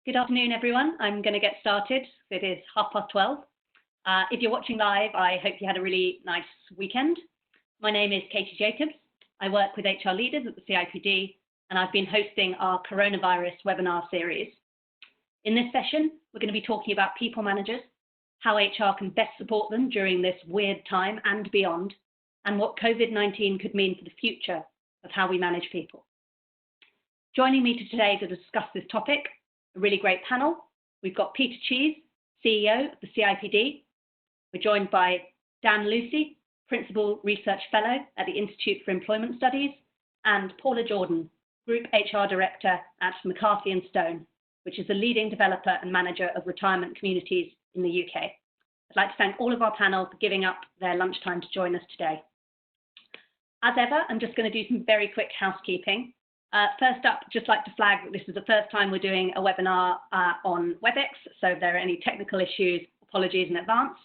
Good afternoon, everyone. I'm going to get started. It is 12:30. If you're watching live, I hope you had a really nice weekend. My name is Katie Jacobs. I work with HR leaders at the CIPD, and I've been hosting our coronavirus webinar series. In this session, we're going to be talking about people managers, how HR can best support them during this weird time and beyond, and what COVID-19 could mean for the future of how we manage people. Joining me today to discuss this topic, a really great panel. We've got Peter Cheese, CEO of the CIPD. We're joined by Dan Lucy, Principal Research Fellow at the Institute for Employment Studies, and Paula Jordan, Group HR Director at McCarthy Stone, which is the leading developer and manager of retirement communities in the UK. I'd like to thank all of our panel for giving up their lunchtime to join us today. As ever, I'm just going to do some very quick housekeeping. First up, just like to flag that this is the first time we're doing a webinar on WebEx, so if there are any technical issues, apologies in advance.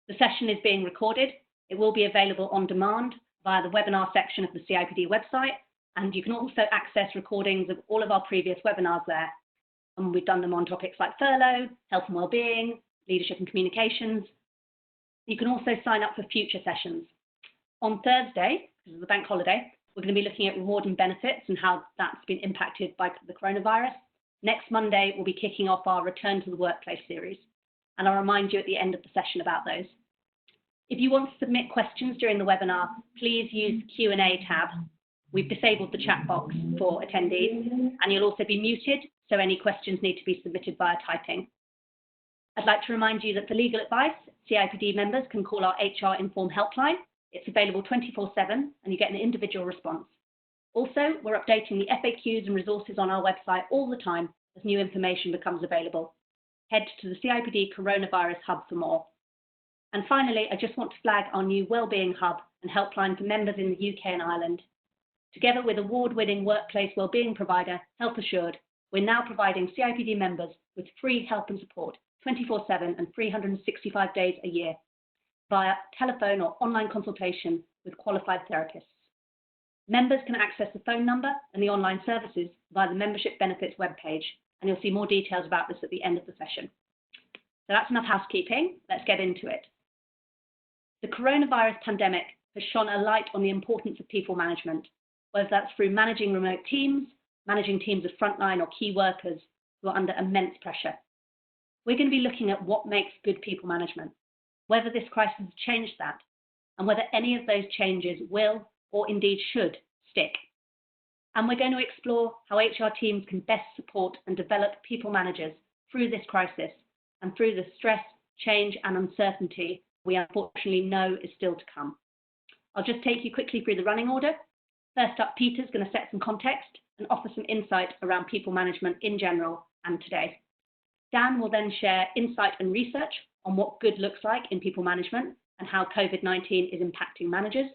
The session is being recorded. It will be available on demand via the webinar section of the CIPD website, and you can also access recordings of all of our previous webinars there. And we've done them on topics like furlough, health and wellbeing, leadership and communications. You can also sign up for future sessions. On Thursday, because of the bank holiday, we're going to be looking at reward and benefits and how that's been impacted by the coronavirus. Next Monday, we'll be kicking off our Return to the Workplace series, and I'll remind you at the end of the session about those. If you want to submit questions during the webinar, please use the Q&A tab. We've disabled the chat box for attendees, and you'll also be muted, so any questions need to be submitted via typing. I'd like to remind you that for legal advice, CIPD members can call our HR Inform helpline. It's available 24/7 and you get an individual response. Also, we're updating the FAQs and resources on our website all the time as new information becomes available. Head to the CIPD Coronavirus Hub for more. And finally, I just want to flag our new wellbeing hub and helpline for members in the UK and Ireland. Together with award-winning workplace wellbeing provider Health Assured, we're now providing CIPD members with free help and support 24/7 and 365 days a year, via telephone or online consultation with qualified therapists. Members can access the phone number and the online services via the membership benefits webpage, and you'll see more details about this at the end of the session. So that's enough housekeeping. Let's get into it. The coronavirus pandemic has shone a light on the importance of people management, whether that's through managing remote teams, managing teams of frontline or key workers who are under immense pressure. We're going to be looking at what makes good people management, whether this crisis has changed that, and whether any of those changes will or indeed should stick. And we're going to explore how HR teams can best support and develop people managers through this crisis and through the stress, change and uncertainty we unfortunately know is still to come. I'll just take you quickly through the running order. First up, Peter's going to set some context and offer some insight around people management in general and today. Dan will then share insight and research on what good looks like in people management and how COVID-19 is impacting managers.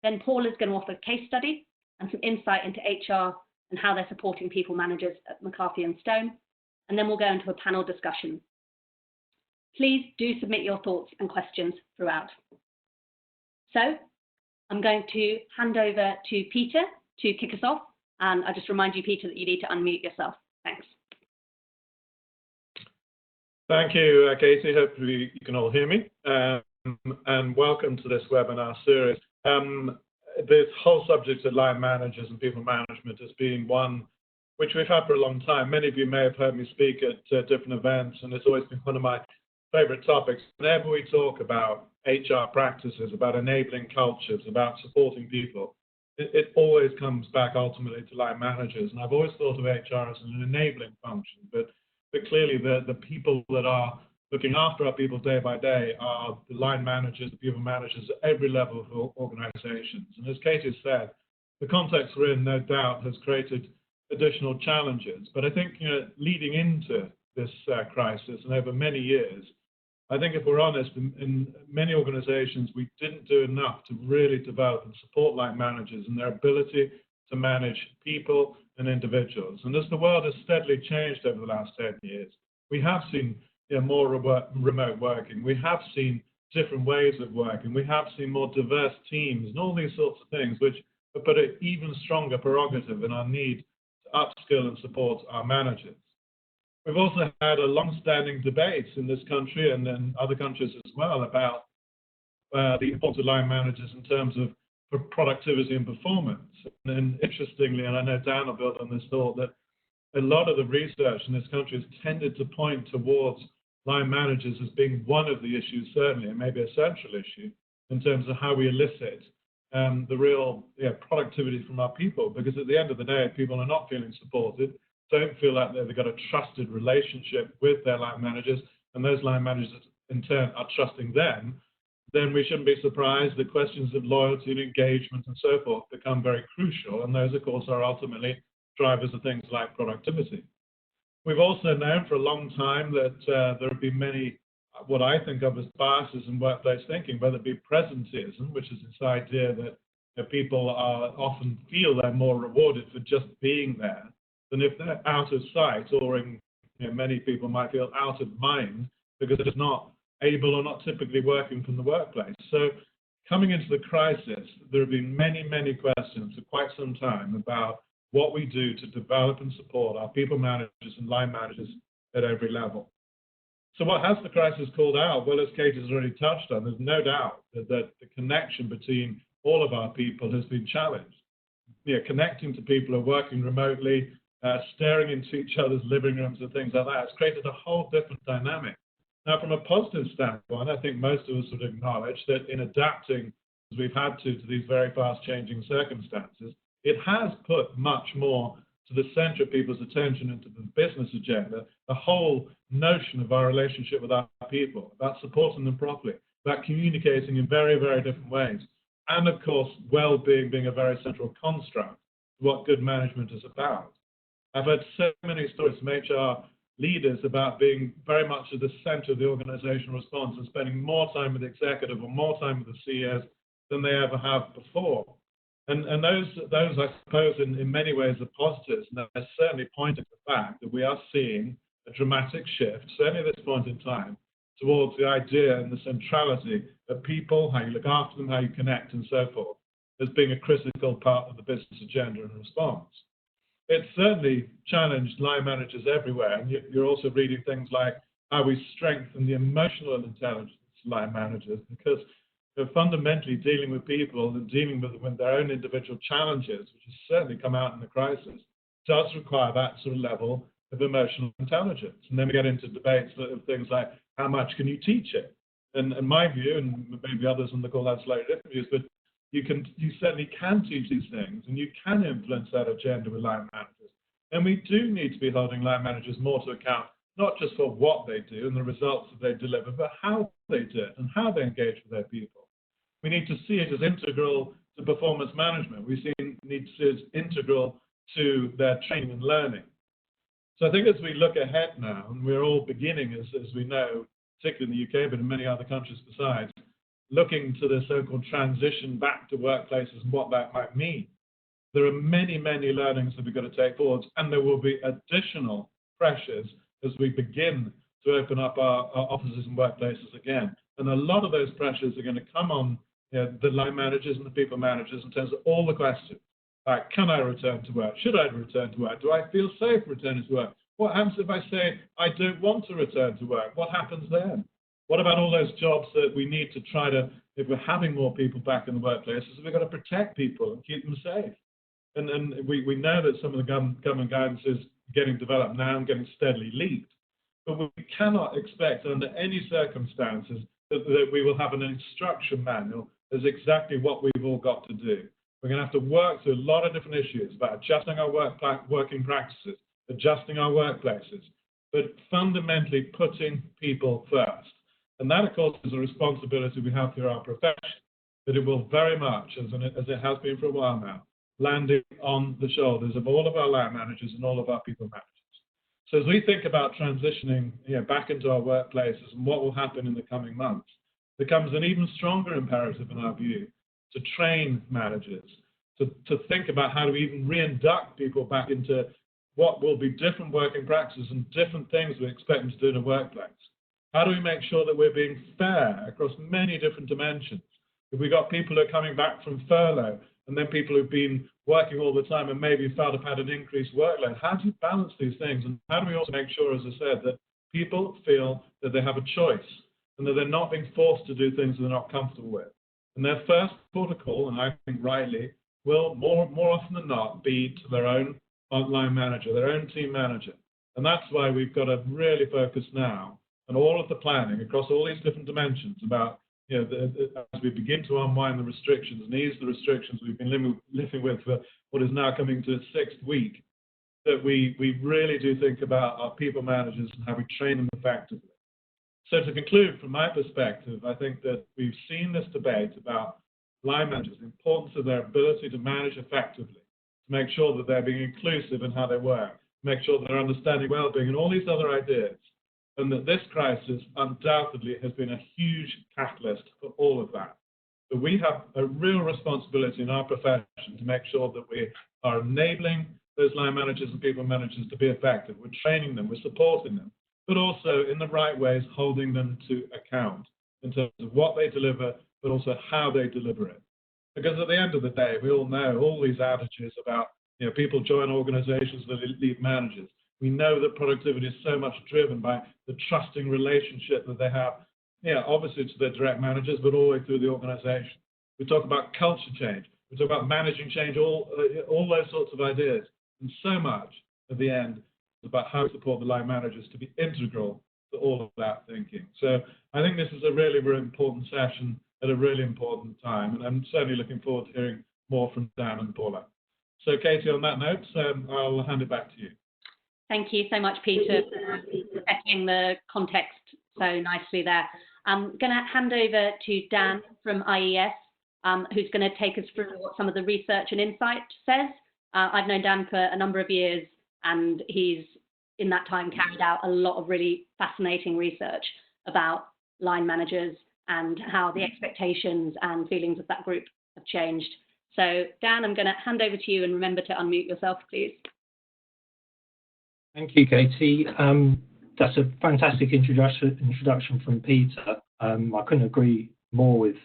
Then Paul is going to offer a case study and some insight into HR and how they're supporting people managers at McCarthy Stone. And then we'll go into a panel discussion. Please do submit your thoughts and questions throughout. So I'm going to hand over to Peter to kick us off. And I just remind you, Peter, that you need to unmute yourself. Thanks. Thank you, Katie. Hopefully you can all hear me. And welcome to this webinar series. This whole subject of line managers and people management has been one which we've had for a long time. Many of you may have heard me speak at different events, and it's always been one of my favorite topics. Whenever we talk about HR practices, about enabling cultures, about supporting people, it always comes back ultimately to line managers. And I've always thought of HR as an enabling function, but clearly the people that are looking after our people day by day are the line managers, the people managers at every level of organizations. And as Katie said, the context we're in, no doubt, has created additional challenges. But I think, leading into this crisis and over many years, I think if we're honest, in many organizations, we didn't do enough to really develop and support line managers and their ability to manage people and individuals. And as the world has steadily changed over the last 10 years, we have seen more remote working. We have seen different ways of working. We have seen more diverse teams and all these sorts of things, which have put an even stronger prerogative in our need to upskill and support our managers. We've also had a long-standing debate in this country and in other countries as well about the importance of line managers in terms of productivity and performance. And interestingly, and I know Dan will build on this thought, that a lot of the research in this country has tended to point towards line managers as being one of the issues, certainly, and maybe a central issue in terms of how we elicit the real productivity from our people. Because at the end of the day, if people are not feeling supported, don't feel like they've got a trusted relationship with their line managers, and those line managers in turn are trusting them, then we shouldn't be surprised that questions of loyalty and engagement and so forth become very crucial. And those, of course, are ultimately drivers of things like productivity. We've also known for a long time that there have been many, what I think of as biases in workplace thinking, whether it be presenteeism, which is this idea that people often feel they're more rewarded for just being there than if they're out of sight, or many people might feel out of mind because they're just not able or not typically working from the workplace. So coming into the crisis, there have been many, many questions for quite some time about what we do to develop and support our people managers and line managers at every level. So what has the crisis called out? Well, as Kate has already touched on, there's no doubt that the connection between all of our people has been challenged. Connecting to people who are working remotely, staring into each other's living rooms and things like that, it's created a whole different dynamic. Now, from a positive standpoint, I think most of us would acknowledge that in adapting, as we've had to these very fast-changing circumstances, it has put much more to the center of people's attention and to the business agenda, the whole notion of our relationship with our people, about supporting them properly, about communicating in very, very different ways, and of course, well-being being a very central construct to what good management is about. I've heard so many stories from HR leaders about being very much at the center of the organizational response and spending more time with the executive or more time with the CEOs than they ever have before. And those I suppose, in many ways are positives, and they're certainly pointing to the fact that we are seeing a dramatic shift, certainly at this point in time, towards the idea and the centrality of people, how you look after them, how you connect, and so forth, as being a critical part of the business agenda and response. It's certainly challenged line managers everywhere, and you're also reading things like how we strengthen the emotional intelligence of line managers, because they're fundamentally dealing with people and dealing with their own individual challenges, which has certainly come out in the crisis, does require that sort of level of emotional intelligence. And then we get into debates of things like, how much can you teach it? And my view, and maybe others on the call have slightly different views, but you certainly can teach these things, and you can influence that agenda with line managers. And we do need to be holding line managers more to account, not just for what they do and the results that they deliver, but how they do it and how they engage with their people. We need to see it as integral to performance management. We need to see it as integral to their training and learning. So I think as we look ahead now, and we're all beginning, as we know, particularly in the UK, but in many other countries besides, looking to the so-called transition back to workplaces and what that might mean. There are many, many learnings that we've got to take forward, and there will be additional pressures as we begin to open up our offices and workplaces again. And a lot of those pressures are going to come on the line managers and the people managers in terms of all the questions. Like, can I return to work? Should I return to work? Do I feel safe returning to work? What happens if I say I don't want to return to work? What happens then? What about all those jobs that we need to try to, if we're having more people back in the workplaces, we've got to protect people and keep them safe. And we know that some of the government guidance is getting developed now and getting steadily leaked. But we cannot expect under any circumstances that we will have an instruction manual as exactly what we've all got to do. We're going to have to work through a lot of different issues about adjusting our working practices, adjusting our workplaces, but fundamentally putting people first. And that, of course, is a responsibility we have through our profession, but it will very much, as it has been for a while now, landing on the shoulders of all of our line managers and all of our people managers. So as we think about transitioning back into our workplaces and what will happen in the coming months, becomes an even stronger imperative in our view to train managers, to think about how to even reinduct people back into what will be different working practices and different things we expect them to do in a workplace. How do we make sure that we're being fair across many different dimensions? If we've got people who are coming back from furlough and then people who've been working all the time and maybe felt have had an increased workload. How do you balance these things? And how do we also make sure, as I said, that people feel that they have a choice and that they're not being forced to do things they're not comfortable with? And their first protocol, and I think rightly, will more often than not be to their own line manager, their own team manager. And that's why we've got to really focus now on all of the planning across all these different dimensions about, as we begin to unwind the restrictions and ease the restrictions we've been living with for what is now coming to its 6th week, that we really do think about our people managers and how we train them effectively. So to conclude, from my perspective, I think that we've seen this debate about line managers, the importance of their ability to manage effectively, to make sure that they're being inclusive in how they work, make sure that they're understanding well-being and all these other ideas, and that this crisis undoubtedly has been a huge catalyst for all of that. But we have a real responsibility in our profession to make sure that we are enabling those line managers and people managers to be effective. We're training them, we're supporting them, but also in the right ways, holding them to account in terms of what they deliver, but also how they deliver it. Because at the end of the day, we all know all these adages about, people join organizations that leave managers. We know that productivity is so much driven by the trusting relationship that they have, obviously to their direct managers, but all the way through the organization. We talk about culture change. We talk about managing change, all those sorts of ideas. And so much at the end is about how to support the line managers to be integral to all of that thinking. So I think this is a really, really important session at a really important time. And I'm certainly looking forward to hearing more from Dan and Paula. So Katie, on that note, I'll hand it back to you. Thank you so much, Peter, for setting the context so nicely there. I'm going to hand over to Dan from IES, who's going to take us through what some of the research and insight says. I've known Dan for a number of years, and he's, in that time, carried out a lot of really fascinating research about line managers and how the expectations and feelings of that group have changed. So, Dan, I'm going to hand over to you, and remember to unmute yourself, please. Thank you, Katie. That's a fantastic introduction from Peter. I couldn't agree more with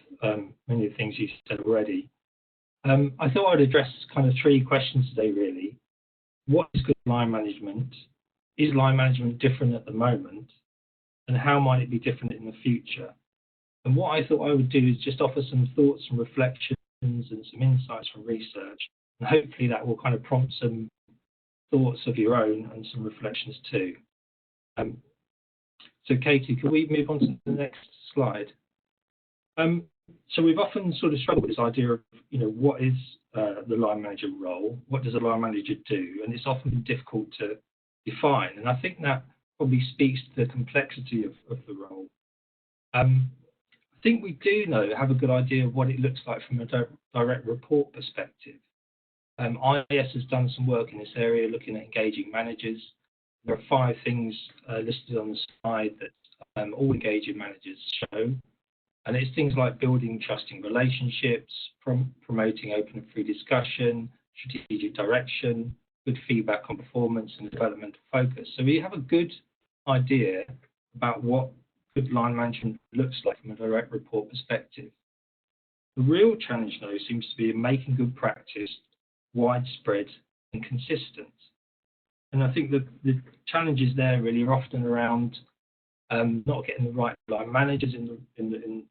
many of the things you said already. I thought I'd address kind of 3 questions today, really. What is good line management? Is line management different at the moment? And how might it be different in the future? And what I thought I would do is just offer some thoughts and reflections and some insights from research. And hopefully that will kind of prompt some thoughts of your own and some reflections too. So Katie, can we move on to the next slide? So we've often sort of struggled with this idea of, what is the line manager role? What does a line manager do? And it's often been difficult to define. And I think that probably speaks to the complexity of the role. I think we do have a good idea of what it looks like from a direct report perspective. IES has done some work in this area looking at engaging managers. There are 5 things listed on the slide that all engaging managers show. And it's things like building trusting relationships, promoting open and free discussion, strategic direction, good feedback on performance, and developmental focus. So we have a good idea about what good line management looks like from a direct report perspective. The real challenge, though, seems to be in making good practice widespread and consistent. And I think the challenges there really are often around not getting the right line managers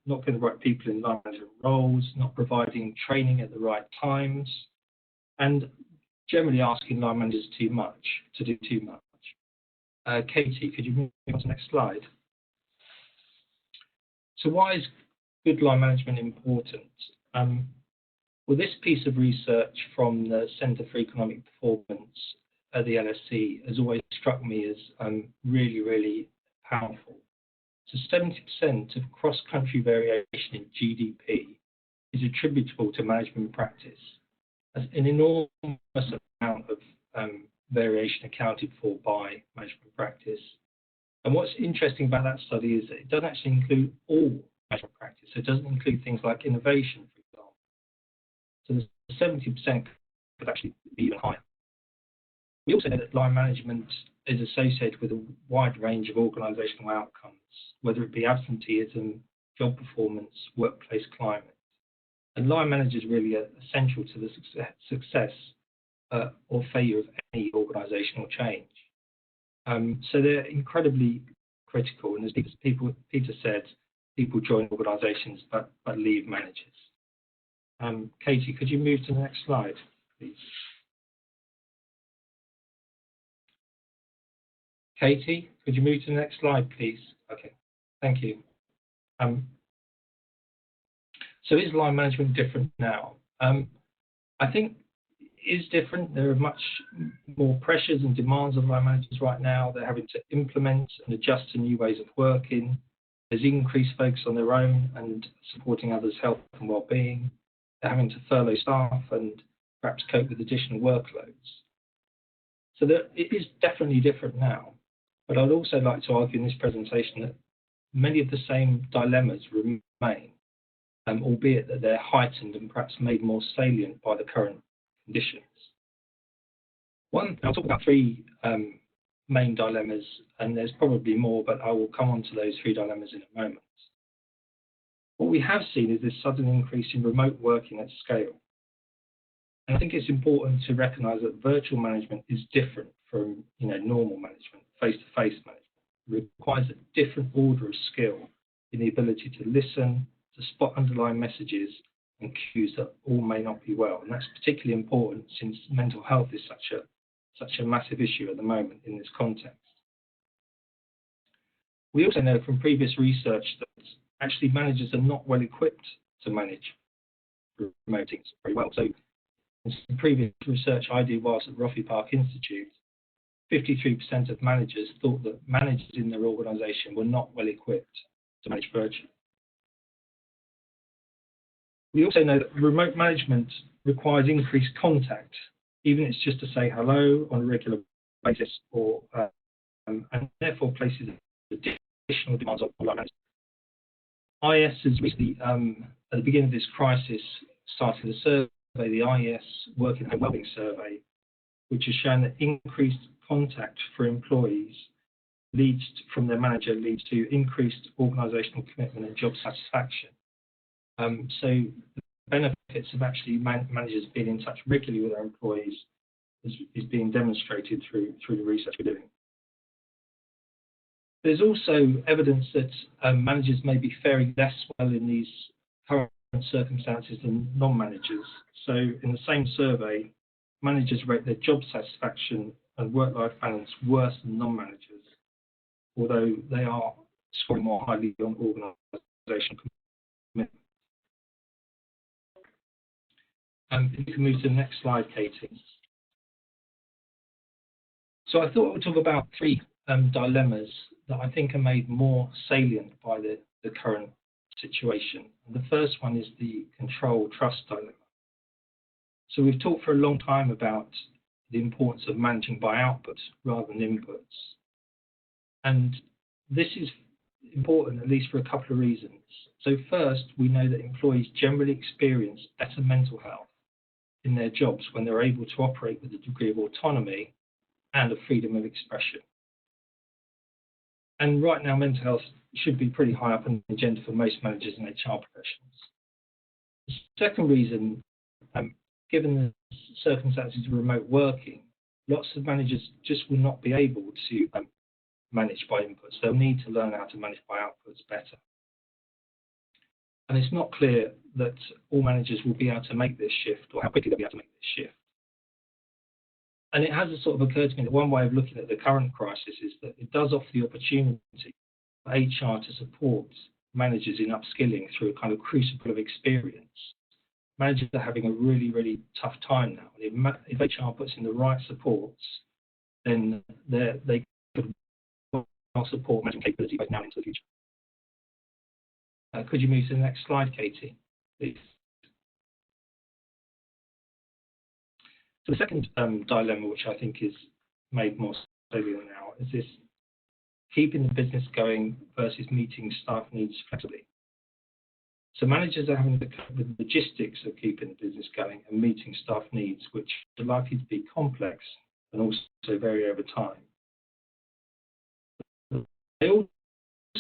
not getting the right people in line management roles, not providing training at the right times, and generally asking line managers to do too much. Katie, could you move on to the next slide? So why is good line management important? Well, this piece of research from the Centre for Economic Performance at the LSE has always struck me as really, really powerful. So 70% of cross-country variation in GDP is attributable to management practice. That's an enormous amount of variation accounted for by management practice. And what's interesting about that study is that it doesn't actually include all management practice. So it doesn't include things like innovation, for example. So the 70% could actually be even higher. We also know that line management is associated with a wide range of organisational outcomes, whether it be absenteeism, job performance, workplace climate. And line managers really are essential to the success or failure of any organisational change. So they're incredibly critical, and as Peter said, people join organisations but leave managers. Katie, could you move to the next slide, please? Katie, could you move to the next slide, please? Okay, thank you. So is line management different now? I think it is different. There are much more pressures and demands on line managers right now. They're having to implement and adjust to new ways of working. There's increased focus on their own and supporting others' health and well-being. They're having to furlough staff and perhaps cope with additional workloads. So it is definitely different now. But I'd also like to argue in this presentation that many of the same dilemmas remain, albeit that they're heightened and perhaps made more salient by the current conditions. I'll talk about three main dilemmas, and there's probably more, but I will come on to those three dilemmas in a moment. What we have seen is this sudden increase in remote working at scale. And I think it's important to recognise that virtual management is different from normal management, face-to-face management. It requires a different order of skill in the ability to listen, to spot underlying messages and cues that all may not be well. And that's particularly important since mental health is such a massive issue at the moment in this context. We also know from previous research that actually managers are not well equipped to manage remote teams very well. So in some previous research I did whilst at Roffey Park Institute, 53% of managers thought that managers in their organisation were not well equipped to manage virtually. We also know that remote management requires increased contact, even if it's just to say hello on a regular basis, or and therefore places additional demands on line managers. IS has recently, at the beginning of this crisis, started a survey, the IS Working and Wellbeing Survey, which has shown that increased contact for employees from their manager leads to increased organisational commitment and job satisfaction. So the benefits of actually managers being in touch regularly with their employees is being demonstrated through the research we're doing. There's also evidence that managers may be faring less well in these current circumstances than non-managers. So in the same survey, managers rate their job satisfaction and work-life balance worse than non-managers, although they are scoring more highly on organisational commitment. If you can move to the next slide, Katie. So I thought we'd talk about three dilemmas that I think are made more salient by the current situation. And the first one is the control-trust dilemma. So we've talked for a long time about the importance of managing by outputs rather than inputs. And this is important at least for a couple of reasons. So first, we know that employees generally experience better mental health in their jobs when they're able to operate with a degree of autonomy and a freedom of expression. And right now, mental health should be pretty high up on the agenda for most managers and HR professionals. The second reason, given the circumstances of remote working, lots of managers just will not be able to manage by inputs. They'll need to learn how to manage by outputs better. And it's not clear that all managers will be able to make this shift or how quickly they'll be able to make this shift. And it has sort of occurred to me that one way of looking at the current crisis is that it does offer the opportunity for HR to support managers in upskilling through a kind of crucible of experience. Managers are having a really, really tough time now. If HR puts in the right supports, then they could support management capability both now and into the future. Could you move to the next slide, Katie, please? So the second dilemma, which I think is made more salient now, is this keeping the business going versus meeting staff needs flexibly. So managers are having to cope with the logistics of keeping the business going and meeting staff needs, which are likely to be complex and also vary over time. They also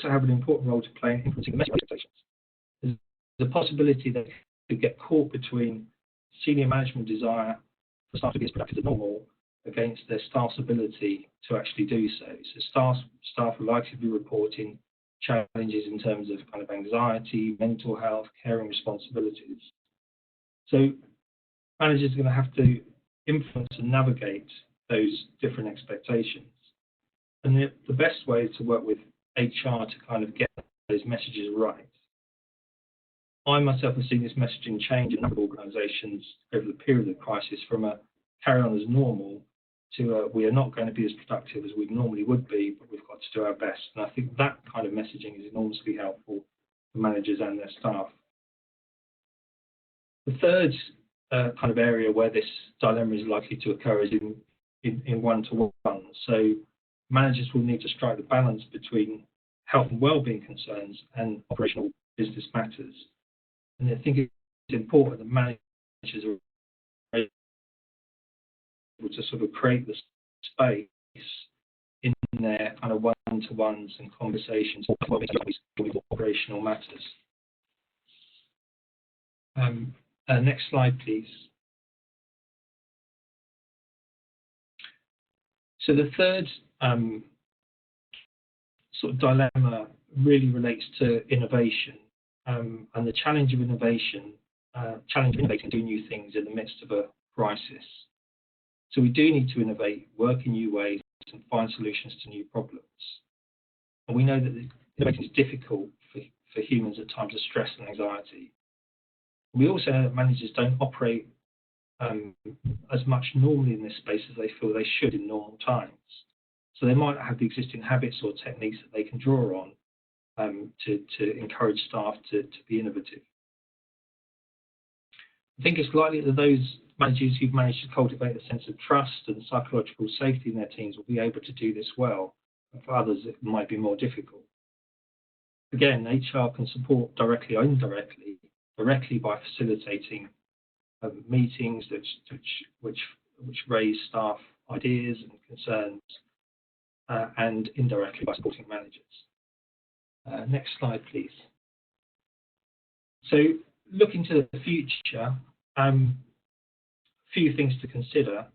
have an important role to play in influencing the message expectations. There's a possibility that get caught between senior management desire for staff to be as productive as normal against their staff's ability to actually do so. So staff are likely to be reporting challenges in terms of kind of anxiety, mental health, caring responsibilities. So managers are going to have to influence and navigate those different expectations. And the best way is to work with HR to kind of get those messages right. I myself have seen this messaging change in a number of organisations over the period of the crisis from a carry on as normal to we are not going to be as productive as we normally would be, but we've got to do our best. And I think that kind of messaging is enormously helpful for managers and their staff. The third kind of area where this dilemma is likely to occur is in one-to-one. So managers will need to strike the balance between health and well-being concerns and operational business matters. And I think it's important that managers are able to sort of create the space in their kind of one-to-ones and conversations with operational matters. Next slide, please. So the third sort of dilemma really relates to innovation and the challenge of innovation, innovating, doing new things in the midst of a crisis. So we do need to innovate, work in new ways, and find solutions to new problems. And we know that innovating is difficult for humans at times of stress and anxiety. We also know that managers don't operate as much normally in this space as they feel they should in normal times. So they might have the existing habits or techniques that they can draw on to encourage staff to be innovative. I think it's likely that those managers who've managed to cultivate a sense of trust and psychological safety in their teams will be able to do this well, and for others it might be more difficult. Again, HR can support directly or indirectly, directly by facilitating meetings which raise staff ideas and concerns, and indirectly by supporting managers. Next slide, please. So looking to the future, a few things to consider.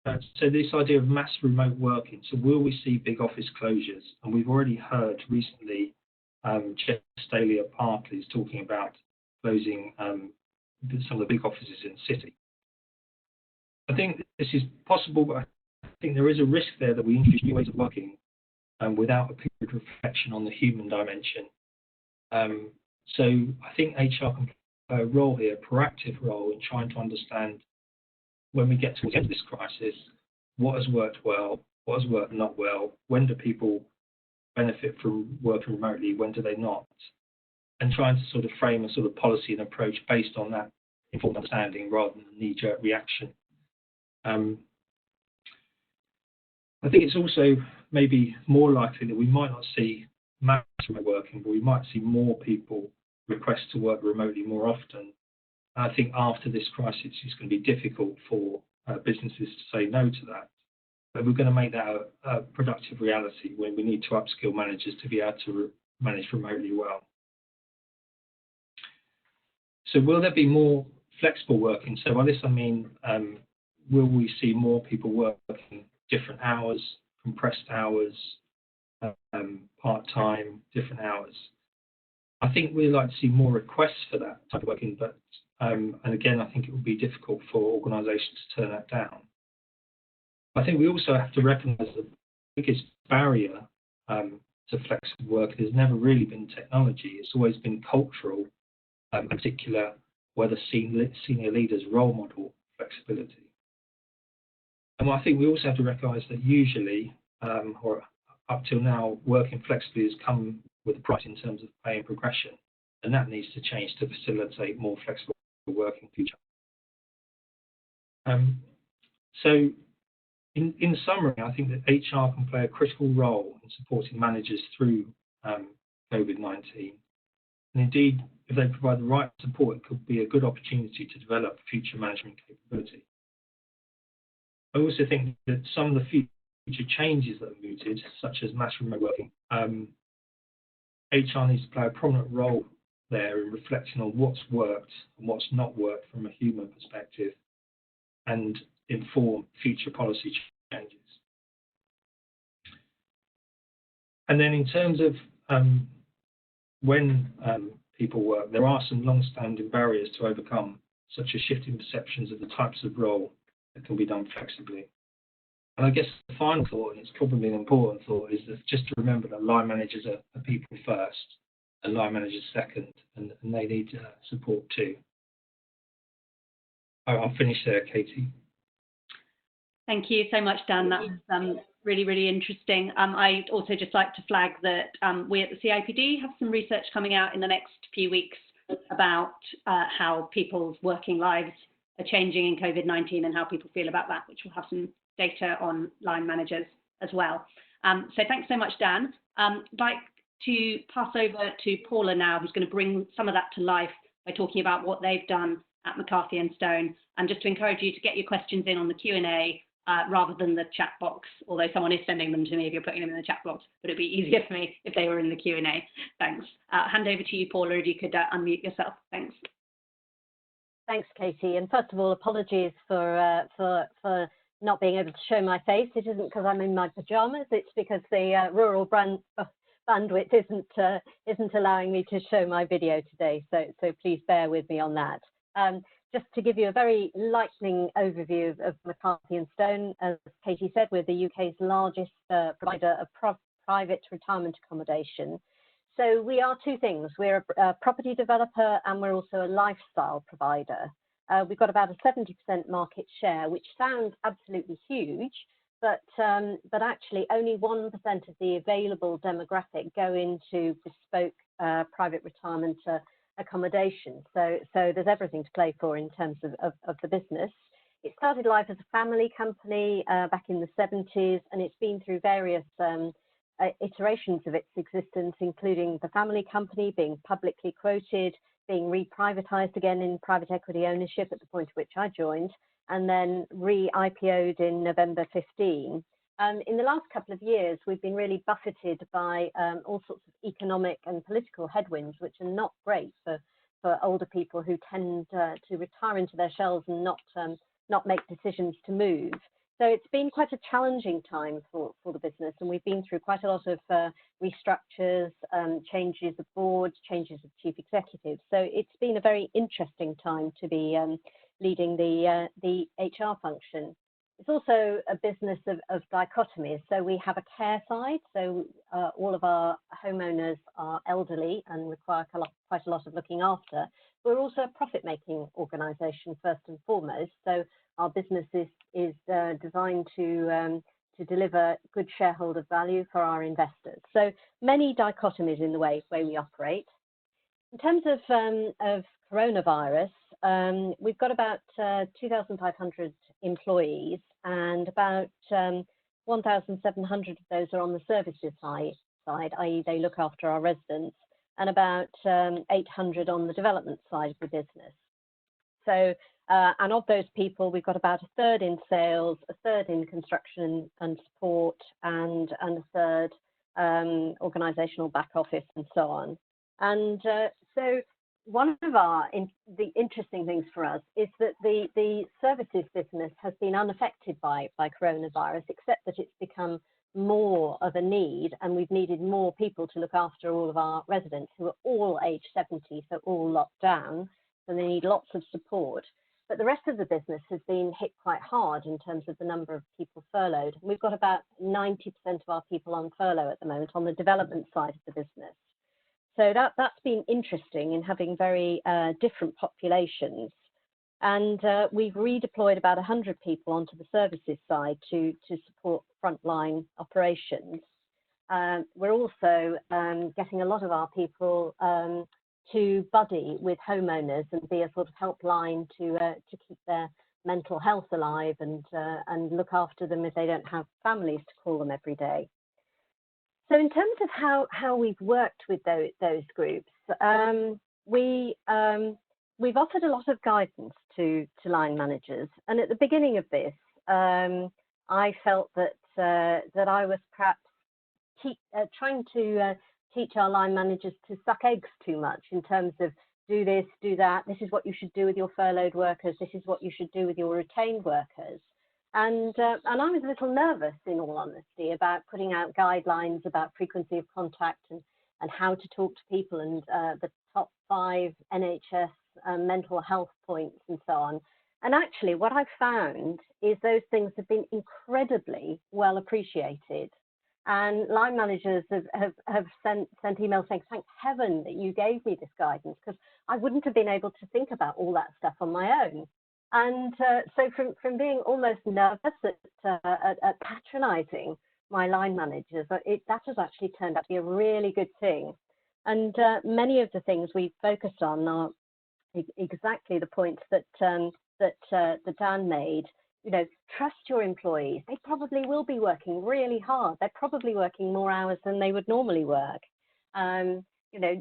So this idea of mass remote working, so will we see big office closures? And we've already heard recently Jeff Staley at Barclays talking about closing some of the big offices in the city. I think this is possible, but I think there is a risk there that we introduce new ways of working without a period of reflection on the human dimension. So I think HR can play a role here, a proactive role in trying to understand when we get towards the end of this crisis, what has worked well, what has worked not well, when do people benefit from working remotely, when do they not, and trying to sort of frame a sort of policy and approach based on that informed understanding rather than a knee-jerk reaction. I think it's also maybe more likely that we might not see mass remote working, but we might see more people request to work remotely more often. And I think after this crisis, it's going to be difficult for businesses to say no to that. But we're going to make that a productive reality when we need to upskill managers to be able to manage remotely well. So will there be more flexible working? So by this I mean, will we see more people working different hours, compressed hours, part-time, different hours? I think we'd like to see more requests for that type of working, but and again, I think it would be difficult for organisations to turn that down. I think we also have to recognise that the biggest barrier to flexible work has never really been technology. It's always been cultural, in particular, whether senior leaders role model flexibility. And I think we also have to recognise that usually, or up till now, working flexibly has come with a price in terms of pay and progression, and that needs to change to facilitate more flexible working in the future. So in summary, I think that HR can play a critical role in supporting managers through COVID-19. And indeed, if they provide the right support, it could be a good opportunity to develop future management capability. I also think that some of the future changes that are mooted, such as mass remote working, HR needs to play a prominent role there in reflection on what's worked and what's not worked from a human perspective, and inform future policy changes. And then in terms of when people work, there are some long-standing barriers to overcome, such as shifting perceptions of the types of role that can be done flexibly. And I guess the final thought, and it's probably an important thought, is that just to remember that line managers are people first and line managers second, and they need support too. I'll finish there, Katie. Thank you so much, Dan. That was really, really interesting. I'd also just like to flag that we at the CIPD have some research coming out in the next few weeks about how people's working lives are changing in COVID-19 and how people feel about that, which will have some data on line managers as well. So thanks so much, Dan. I'd like to pass over to Paula now, who's going to bring some of that to life by talking about what they've done at McCarthy and Stone, and just to encourage you to get your questions in on the Q&A rather than the chat box, although someone is sending them to me if you're putting them in the chat box, but it'd be easier for me if they were in the Q&A. Thanks. Hand over to you, Paula, if you could unmute yourself. Thanks. Thanks, Katie. And first of all, apologies for not being able to show my face. It isn't because I'm in my pajamas. It's because the rural bandwidth isn't allowing me to show my video today. So please bear with me on that. Just to give you a very lightning overview of McCarthy and Stone, as Katie said, we're the UK's largest provider of private retirement accommodation. So we are two things. We're a property developer and we're also a lifestyle provider. We've got about a 70% market share, which sounds absolutely huge, but actually only 1% of the available demographic go into bespoke private retirement accommodation. So there's everything to play for in terms of the business. It started life as a family company back in the 70s, and it's been through various iterations of its existence, including the family company being publicly quoted, being re-privatized again in private equity ownership at the point at which I joined, and then re-IPO'd in November 15. In the last couple of years, we've been really buffeted by all sorts of economic and political headwinds, which are not great for older people who tend to retire into their shells and not make decisions to move. So it's been quite a challenging time for the business, and we've been through quite a lot of restructures, changes of boards, changes of chief executives. So it's been a very interesting time to be leading the HR function. It's also a business of dichotomies. So we have a care side. So all of our homeowners are elderly and require quite a lot of looking after. We're also a profit-making organisation first and foremost. So our business is designed to deliver good shareholder value for our investors. So many dichotomies in the way we operate. In terms of coronavirus, we've got about 2,500 employees, and about 1,700 of those are on the services side, i.e. they look after our residents, and about 800 on the development side of the business. So, and of those people, we've got about a third in sales, a third in construction and support, and a third organisational back office and so on. And so one of the interesting things for us is that the services business has been unaffected by coronavirus, except that it's become more of a need, and we've needed more people to look after all of our residents who are all age 70, so all locked down, so they need lots of support. But the rest of the business has been hit quite hard in terms of the number of people furloughed. We've got about 90% of our people on furlough at the moment on the development side of the business. So that's been interesting in having very different populations. And we've redeployed about 100 people onto the services side to support frontline operations. We're also getting a lot of our people to buddy with homeowners and be a sort of helpline to keep their mental health alive and look after them if they don't have families to call them every day. So in terms of how we've worked with those groups, we've offered a lot of guidance to line managers. And at the beginning of this, I felt that I was perhaps trying to teach our line managers to suck eggs too much in terms of do this, do that, this is what you should do with your furloughed workers, this is what you should do with your retained workers. And I was a little nervous, in all honesty, about putting out guidelines about frequency of contact and how to talk to people and the top 5 NHS mental health points and so on. And actually, what I've found is those things have been incredibly well appreciated. And line managers have sent emails saying, thank heaven that you gave me this guidance, because I wouldn't have been able to think about all that stuff on my own. And so from being almost nervous at patronising my line managers, that has actually turned out to be a really good thing. And many of the things we focused on are exactly the points that Dan made. You know, trust your employees. They probably will be working really hard. They're probably working more hours than they would normally work. You know,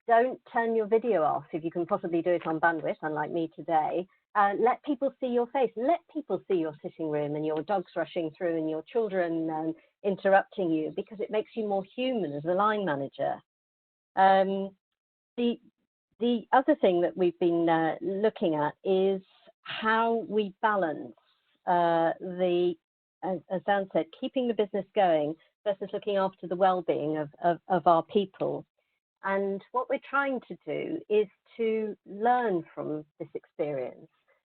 don't turn your video off if you can possibly do it on bandwidth, unlike me today. Let people see your face. Let people see your sitting room and your dogs rushing through and your children interrupting you, because it makes you more human as a line manager. The other thing that we've been looking at is how we balance as Dan said, keeping the business going versus looking after the well-being of our people. And what we're trying to do is to learn from this experience,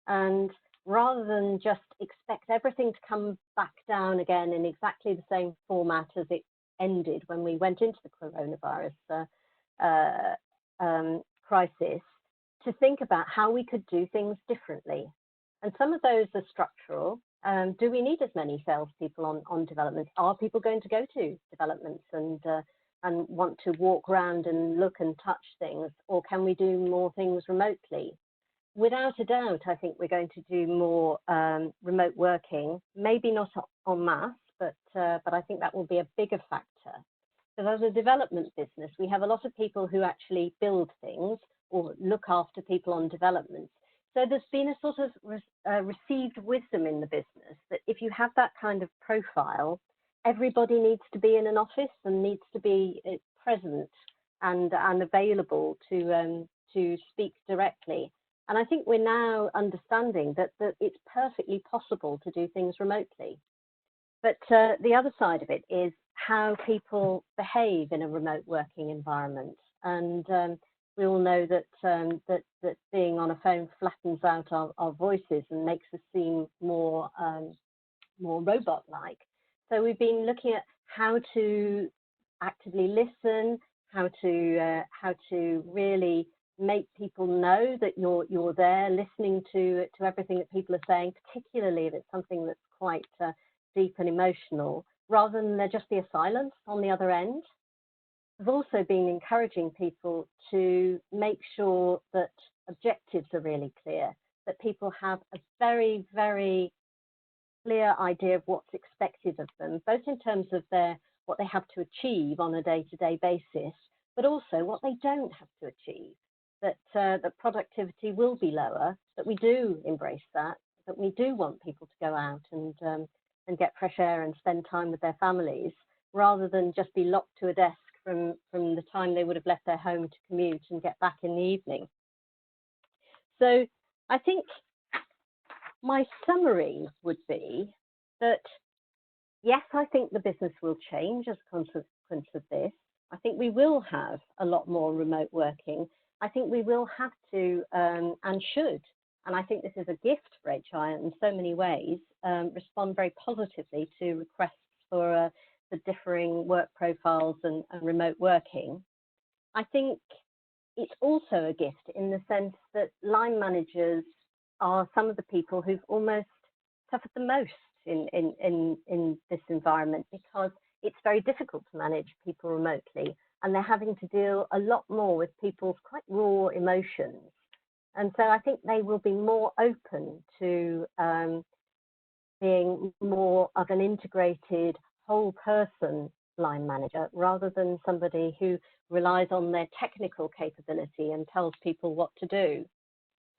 and rather than just expect everything to come back down again in exactly the same format as it ended when we went into the coronavirus crisis, to think about how we could do things differently. And some of those are structural. Do we need as many salespeople on development? Are people going to go to developments and want to walk around and look and touch things, or can we do more things remotely? Without a doubt, I think we're going to do more remote working, maybe not en masse, but I think that will be a bigger factor. Because as a development business, we have a lot of people who actually build things or look after people on development. So there's been a sort of received wisdom in the business that if you have that kind of profile, everybody needs to be in an office and needs to be present and available to speak directly. And I think we're now understanding that it's perfectly possible to do things remotely. But the other side of it is how people behave in a remote working environment. And we all know that being on a phone flattens out our voices and makes us seem more robot-like. So we've been looking at how to actively listen, how to really make people know that you're there listening to everything that people are saying, particularly if it's something that's quite deep and emotional, rather than there just be a silence on the other end. We've also been encouraging people to make sure that objectives are really clear, that people have a very, very clear idea of what's expected of them, both in terms of what they have to achieve on a day-to-day basis, but also what they don't have to achieve, that productivity will be lower, that we do embrace that we do want people to go out and get fresh air and spend time with their families, rather than just be locked to a desk from the time they would have left their home to commute and get back in the evening. So I think my summary would be that, yes, I think the business will change as a consequence of this. I think we will have a lot more remote working. I think we will have to and should, and I think this is a gift for HI in so many ways, respond very positively to requests for the differing work profiles and remote working. I think it's also a gift in the sense that line managers are some of the people who've almost suffered the most in this environment, because it's very difficult to manage people remotely, and they're having to deal a lot more with people's quite raw emotions. And so I think they will be more open to being more of an integrated whole person line manager, rather than somebody who relies on their technical capability and tells people what to do.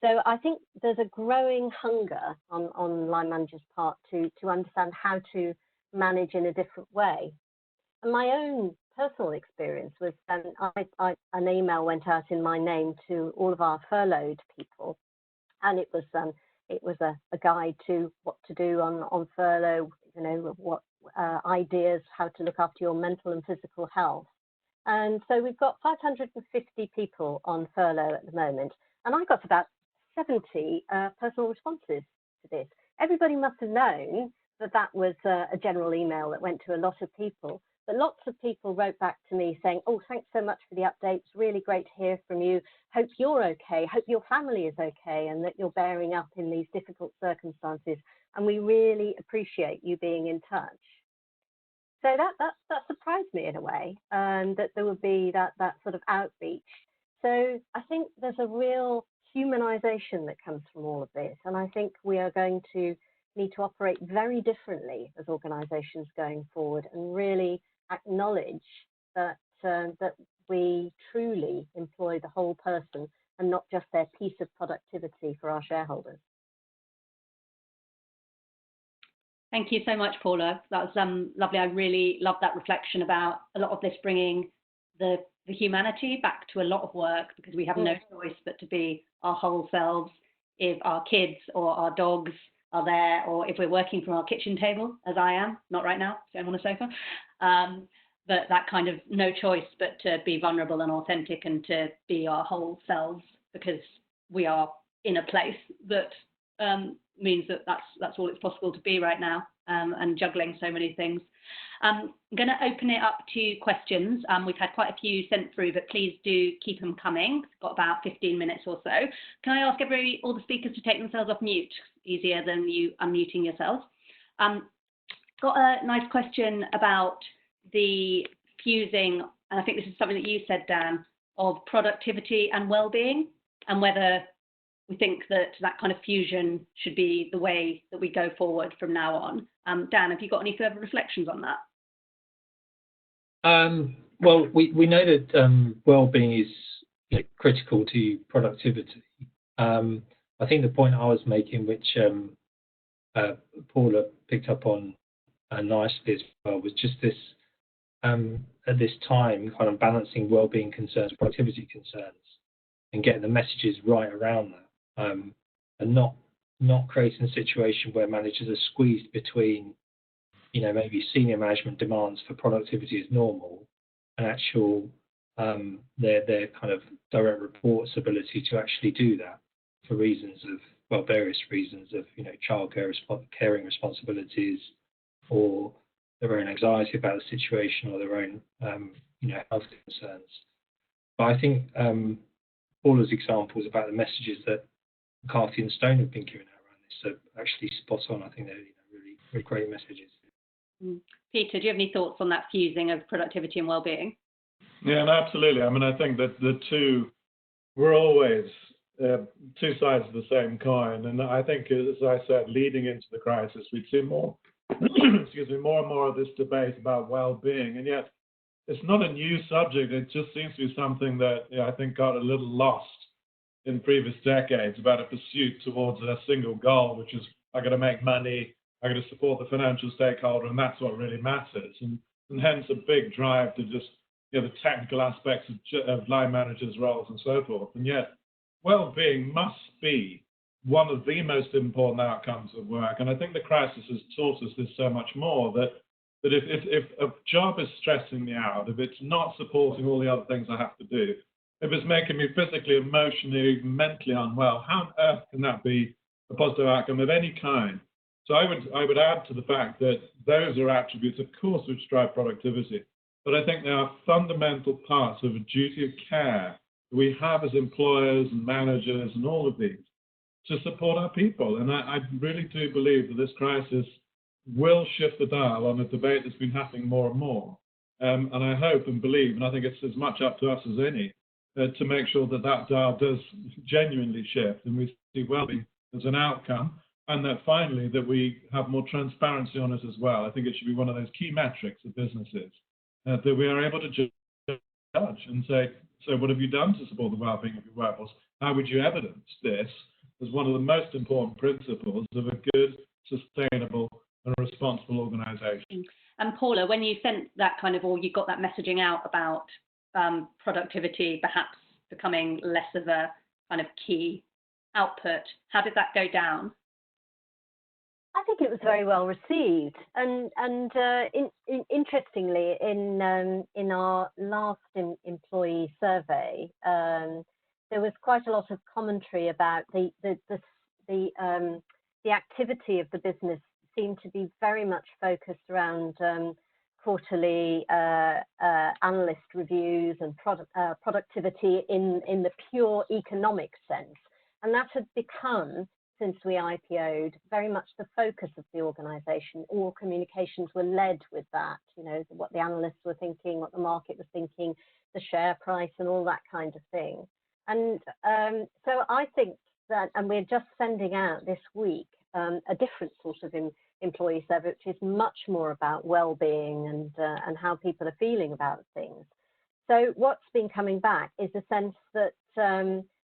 So I think there's a growing hunger on line managers' part to understand how to manage in a different way. And my own personal experience was an email went out in my name to all of our furloughed people, and it was a guide to what to do on furlough, you know, what ideas, how to look after your mental and physical health. And so we've got 550 people on furlough at the moment, and I got about 70 personal responses to this. Everybody must have known that that was a general email that went to a lot of people, but lots of people wrote back to me saying, oh, thanks so much for the updates, really great to hear from you, hope you're okay, hope your family is okay, and that you're bearing up in these difficult circumstances, and we really appreciate you being in touch. So that surprised me in a way, that there would be that sort of outreach. So I think there's a real humanization that comes from all of this, and I think we are going to need to operate very differently as organizations going forward, and really acknowledge that that we truly employ the whole person and not just their piece of productivity for our shareholders. Thank you so much, Paula. That was lovely. I really love that reflection about a lot of this bringing the humanity back to a lot of work, because we have no choice but to be our whole selves. If our kids or our dogs are there, or if we're working from our kitchen table, as I am, not right now, so I'm on a sofa, but that kind of no choice but to be vulnerable and authentic and to be our whole selves, because we are in a place that means that that's all it's possible to be right now, and juggling so many things. I'm going to open it up to questions. We've had quite a few sent through, but please do keep them coming. We've got about 15 minutes or so. Can I ask all the speakers to take themselves off mute? Easier than you unmuting yourselves. Got a nice question about the fusing, and I think this is something that you said, Dan, of productivity and well-being, and whether we think that that kind of fusion should be the way that we go forward from now on. Dan, have you got any further reflections on that? Well, we know that well-being is critical to productivity. I think the point I was making, which Paula picked up on nicely as well, was just this, at this time, kind of balancing well-being concerns, productivity concerns, and getting the messages right around that, and not creating a situation where managers are squeezed between, maybe senior management demands for productivity as normal, and actual their kind of direct reports ability to actually do that for reasons of, various reasons of, childcare, caring responsibilities, or their own anxiety about the situation, or their own, health concerns. But I think Paula's examples about the messages that McCarthy and Stone have been giving out around this are actually spot on. I think they're really, really great messages. Peter, do you have any thoughts on that fusing of productivity and well-being? Yeah, no, absolutely. I mean, I think that the two were always two sides of the same coin. And I think, as I said, leading into the crisis, we'd see more, more and more of this debate about well-being. And yet, it's not a new subject. It just seems to be something that I think got a little lost in previous decades, about a pursuit towards a single goal, which is I got to make money, I got to support the financial stakeholder, and that's what really matters. And hence a big drive to just the technical aspects of line managers' roles and so forth. And yet, well-being must be one of the most important outcomes of work. And I think the crisis has taught us this so much more, that if a job is stressing me out, if it's not supporting all the other things I have to do, if it's making me physically, emotionally, mentally unwell, how on earth can that be a positive outcome of any kind? So I would add to the fact that those are attributes, of course, which drive productivity, but I think they are fundamental parts of a duty of care that we have as employers and managers and all of these to support our people. And I really do believe that this crisis will shift the dial on a debate that's been happening more and more. And I hope and believe, and I think it's as much up to us as any, to make sure that that dial does genuinely shift and we see well-being as an outcome, and that finally that we have more transparency on it as well. I think it should be one of those key metrics of businesses, that we are able to judge and say, so what have you done to support the well-being of your workforce? How would you evidence this as one of the most important principles of a good, sustainable and responsible organisation? And Paula, when you sent that kind of, or you got that messaging out about productivity perhaps becoming less of a kind of key output, how did that go down? I think it was very well received, and interestingly, in our last employee survey, there was quite a lot of commentary about the activity of the business seemed to be very much focused around quarterly analyst reviews and productivity in the pure economic sense, and that had become, since we IPO'd, very much the focus of the organisation. All communications were led with that, you know, what the analysts were thinking, what the market was thinking, the share price and all that kind of thing. And so I think that, and we're just sending out this week a different sort of employee survey, which is much more about well-being and how people are feeling about things. So what's been coming back is a sense that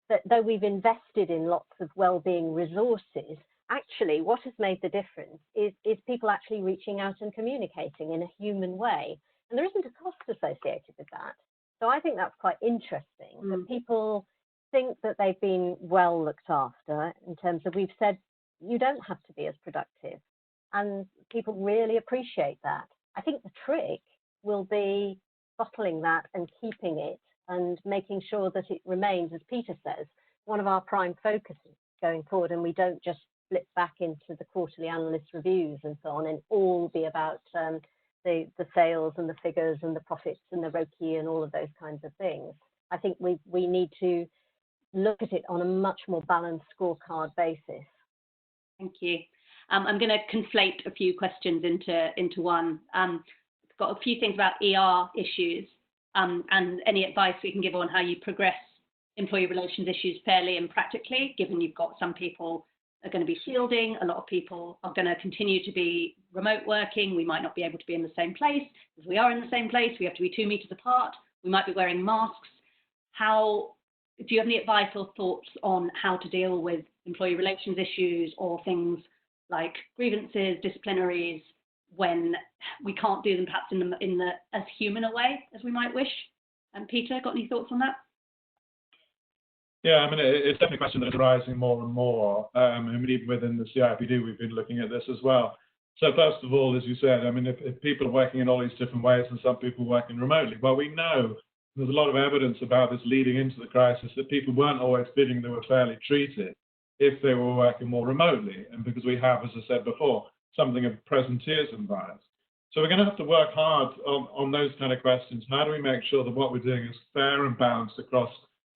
that though we've invested in lots of well-being resources, actually what has made the difference is people actually reaching out and communicating in a human way. And there isn't a cost associated with that. So I think that's quite interesting, that people think that they've been well looked after in terms of, we've said, you don't have to be as productive. And people really appreciate that. I think the trick will be bottling that and keeping it and making sure that it remains, as Peter says, one of our prime focuses going forward, and we don't just flip back into the quarterly analyst reviews and so on, and all be about the sales and the figures and the profits and the ROCE and all of those kinds of things. I think we need to look at it on a much more balanced scorecard basis. Thank you. I'm going to conflate a few questions into one. Got a few things about ER issues. And any advice we can give on how you progress employee relations issues fairly and practically, given you've got some people are going to be shielding, a lot of people are going to continue to be remote working, we might not be able to be in the same place. If we are in the same place, we have to be 2 meters apart, we might be wearing masks. How do you have any advice or thoughts on how to deal with employee relations issues or things like grievances, disciplinaries, when we can't do them perhaps in the as human a way as we might wish? And Peter, got any thoughts on that? Yeah, I mean, it's definitely a question that's rising more and more. I mean, even within the CIPD, we've been looking at this as well. So first of all, as you said, I mean, if people are working in all these different ways and some people working remotely, well, we know there's a lot of evidence about this leading into the crisis that people weren't always feeling they were fairly treated if they were working more remotely. And because we have, as I said before, something of presenteeism bias. So we're going to have to work hard on those kind of questions. How do we make sure that what we're doing is fair and balanced across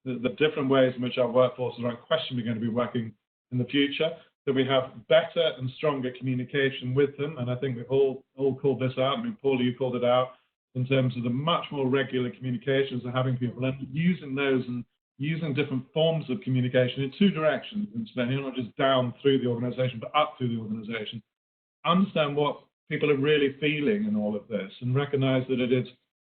the different ways in which our workforce are unquestionably going to be working in the future, that we have better and stronger communication with them? And I think we've all called this out. I mean, Paula, you called it out in terms of the much more regular communications of having people and using those and using different forms of communication in two directions, incidentally, not just down through the organization, but up through the organization. Understand what people are really feeling in all of this and recognize that it is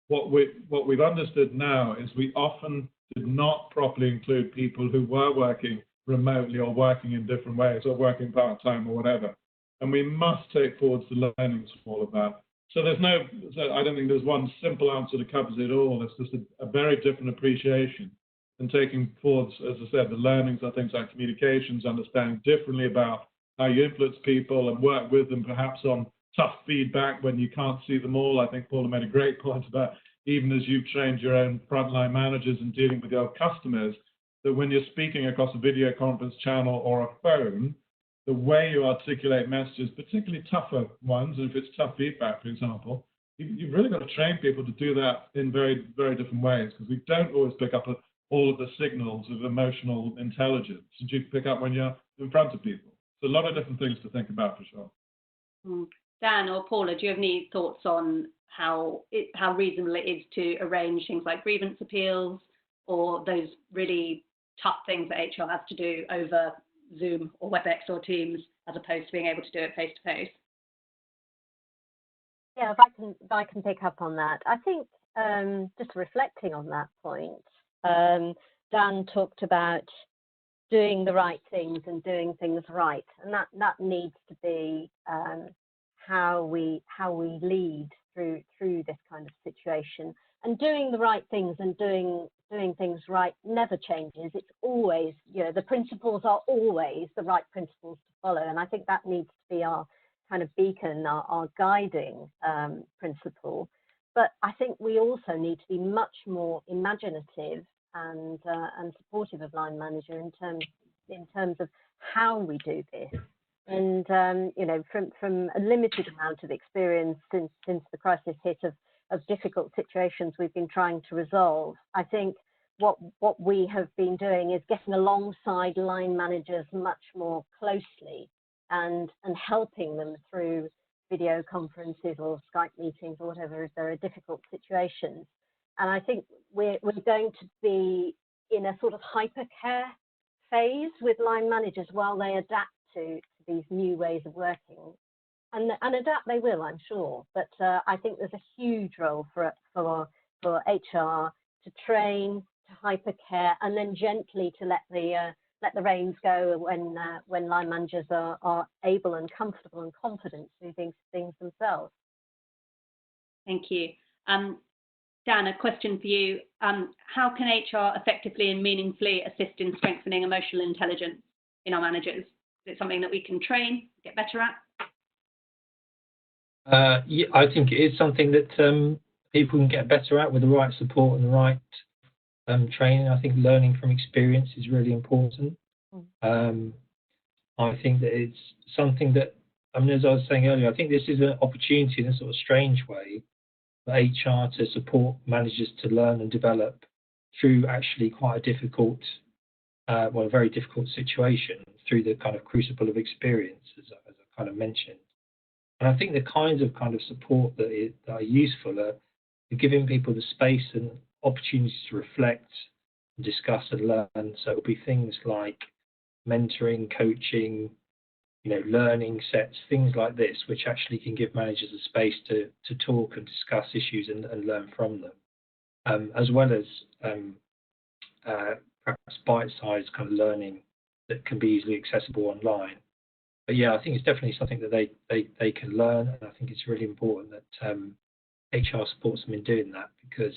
what we've understood now is we often did not properly include people who were working remotely or working in different ways or working part-time or whatever. And we must take forward the learnings from all of that. So I don't think there's one simple answer that covers it all. It's just a very different appreciation and taking forward, as I said, the learnings are things like communications, understanding differently about how you influence people and work with them, perhaps on tough feedback when you can't see them all. I think Paula made a great point about even as you've trained your own frontline managers and dealing with your customers, that when you're speaking across a video conference channel or a phone, the way you articulate messages, particularly tougher ones, and if it's tough feedback, for example, you've really got to train people to do that in very, very different ways, because we don't always pick up all of the signals of emotional intelligence that you pick up when you're in front of people. So a lot of different things to think about, for sure. Dan or Paula, do you have any thoughts on how reasonable it is to arrange things like grievance appeals or those really tough things that HR has to do over Zoom or WebEx or Teams, as opposed to being able to do it face to face? Yeah, if I can pick up on that. I think just reflecting on that point, Dan talked about doing the right things and doing things right, and that needs to be how we lead through this kind of situation. And doing the right things and doing things right never changes. It's always, the principles are always the right principles to follow. And I think that needs to be our kind of beacon, our guiding principle. But I think we also need to be much more imaginative and supportive of line manager in terms of how we do this. And from a limited amount of experience since the crisis hit of difficult situations we've been trying to resolve, I think what we have been doing is getting alongside line managers much more closely and helping them through video conferences or Skype meetings or whatever if there are difficult situations. And I think we're going to be in a sort of hypercare phase with line managers while they adapt to these new ways of working. And adapt they will, I'm sure. But I think there's a huge role for HR to train, to hypercare, and then gently to let the reins go when line managers are able and comfortable and confident to do things themselves. Thank you. Dan, a question for you. How can HR effectively and meaningfully assist in strengthening emotional intelligence in our managers? Is it something that we can train, get better at? Yeah, I think it is something that people can get better at with the right support and the right training. I think learning from experience is really important. I think that it's something that, as I was saying earlier, I think this is an opportunity in a sort of strange way for HR to support managers to learn and develop through actually quite a difficult, a very difficult situation, through the kind of crucible of experience, as I kind of mentioned. And I think the kinds of support that are useful are giving people the space and opportunities to reflect, and discuss and learn. So it'll be things like mentoring, coaching, learning sets, things like this, which actually can give managers a space to talk and discuss issues and learn from them, as well as perhaps bite-sized kind of learning that can be easily accessible online. But yeah, I think it's definitely something that they can learn, and I think it's really important that HR supports them in doing that, because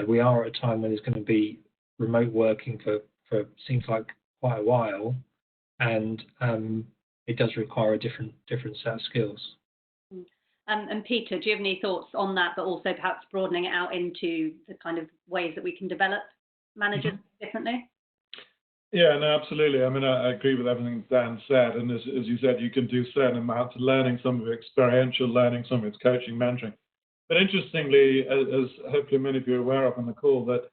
we are at a time when there's going to be remote working for seems like quite a while, and it does require a different set of skills. And Peter, do you have any thoughts on that, but also perhaps broadening it out into the kind of ways that we can develop managers differently? Yeah, no, absolutely. I agree with everything Dan said. And as you said, you can do certain amounts of learning, some of it experiential learning, some of it's coaching, mentoring. But interestingly, as hopefully many of you are aware of on the call, that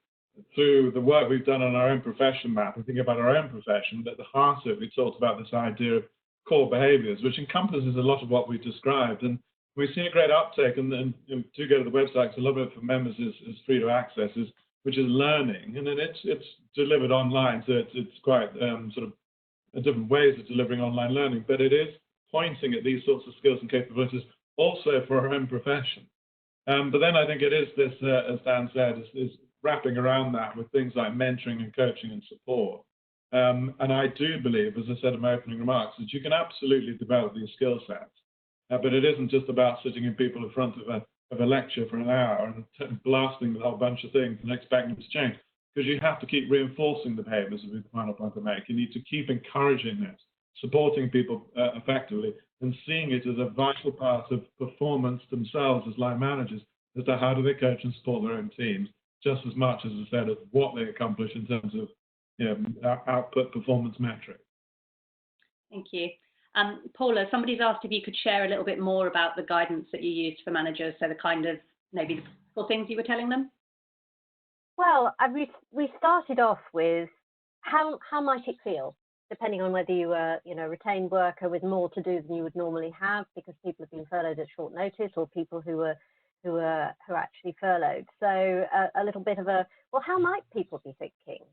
through the work we've done on our own profession map and thinking about our own profession, at the heart of it, we talked about this idea of core behaviors, which encompasses a lot of what we described. And we've seen a great uptake, and do go to the website, because a lot of it for members is free to access, which is learning. And then it's delivered online, so it's quite sort of different ways of delivering online learning, but it is pointing at these sorts of skills and capabilities also for our own profession. But then I think it is this, as Dan said, is wrapping around that with things like mentoring and coaching and support. And I do believe, as I said in my opening remarks, that you can absolutely develop these skill sets, but it isn't just about sitting in people in front of a lecture for an hour and blasting with a whole bunch of things and expecting them to change, because you have to keep reinforcing the behaviors, is the final point to make. You need to keep encouraging this, supporting people effectively, and seeing it as a vital part of performance themselves as line managers, as to how do they coach and support their own teams, just as much as I said, of what they accomplish in terms of output performance metrics. Thank you. Paula, somebody's asked if you could share a little bit more about the guidance that you used for managers, so the kind of maybe the things you were telling them. Well, we started off with how might it feel, depending on whether you were a retained worker with more to do than you would normally have because people have been furloughed at short notice, or people who are actually furloughed. So a little bit of how might people be thinking?